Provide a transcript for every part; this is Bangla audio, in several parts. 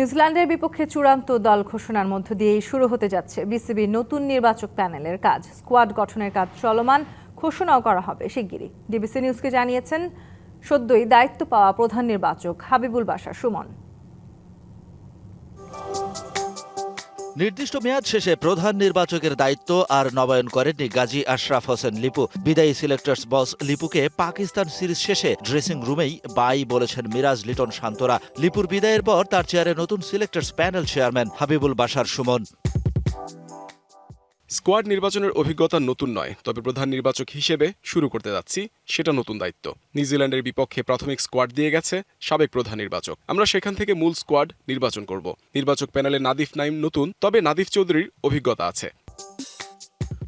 নিউজিল্যান্ডের বিপক্ষে চূড়ান্ত দল ঘোষণার মধ্য দিয়েই শুরু হতে যাচ্ছে বিসিবির নতুন নির্বাচক প্যানেলের কাজ। স্কোয়াড গঠনের কাজ চলমান, ঘোষণাও করা হবে শিগগিরই। ডিবিসি নিউজকে জানিয়েছেন সদ্যই দায়িত্ব পাওয়া প্রধান নির্বাচক হাবিবুল বাশার সুমন। নির্দিষ্ট মেয়াদ শেষে প্রধান নির্বাচকের দায়িত্ব আর নবায়ন করেননি গাজী আশরাফ হোসেন লিপু। বিদায়ী সিলেক্টর্স বস লিপুকে পাকিস্তান সিরিজ শেষে ড্রেসিং রুমেই বাই বলেছেন মিরাজ লিটন শান্তরা। লিপুর বিদায়ের পর তার চেয়ারে নতুন selectors panel chairman Habibul Bashar Sumon. Squad নির্বাচনের অভিজ্ঞতা নতুন নয়, তবে প্রধান নির্বাচক হিসেবে শুরু করতে যাচ্ছি সেটা নতুন দায়িত্ব। নিউজিল্যান্ডের বিপক্ষে প্রাথমিক স্কোয়াড দিয়ে গেছে সাবেক প্রধান নির্বাচক। আমরা সেখান থেকে মূল স্কোয়াড নির্বাচন করব। নির্বাচক প্যানেলে নাদিফ নাইম নতুন, তবে নাদিফ চৌধুরীর অভিজ্ঞতা আছে।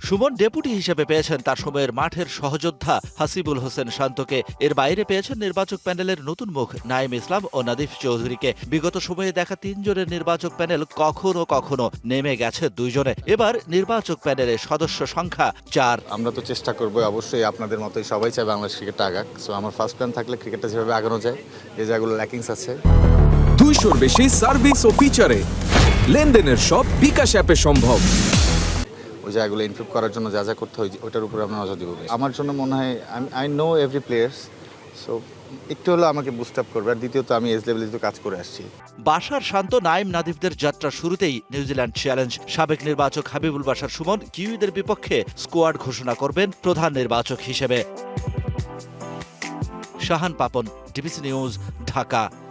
সুমন ডেপুটি হিসেবে পেয়েছেন তার সময়ের মাঠের সহযোদ্ধা হাসিবুল হোসেন শান্তকে। এর বাইরে পেয়েছেন নির্বাচক প্যানেলের নতুন মুখ নাইম ইসলাম ও নাদিফ চৌধুরীকে। বিগত সময়ে দেখা 3 জনের নির্বাচক প্যানেল কখনো কখনো নেমে গেছে 2 জনে। এবার নির্বাচক প্যানেলের সদস্য সংখ্যা 4। আমরা তো চেষ্টা করব, অবশ্যই আপনাদের মতোই সবাই চাই বাংলাদেশ ক্রিকেটটা আগাক। সো আমার ফার্স্ট প্ল্যান থাকলে ক্রিকেটটা যেভাবে আগানো যায়, যে জায়গাগুলো ল্যাকিংস আছে। 200-র বেশি সার্ভিস ও ফিচারে লেনদেনের সব বিকাশ অ্যাপে সম্ভব। ওই জায়গাগুলো ইমপ্রুভ করার জন্য যা যা করতে হয় ওটার উপরে আমরা নজর দিব। আমার জন্য মনে হয় I know every players, so একটু হলেও আমাকে বুস্ট আপ করবে। আর দ্বিতীয়ত আমি এজ লেভেলে তো কাজ করে আসছি। বাশার শান্ত নাইম নাদিফদের যাত্রা শুরুতেই নিউজিল্যান্ড চ্যালেঞ্জ। সাবেক নির্বাচক হাবিবুল বাশার সুমন কিউইদের বিপক্ষে স্কোয়াড ঘোষণা করবেন প্রধান নির্বাচক হিসেবে। Shahan Papon, DBC news, Dhaka.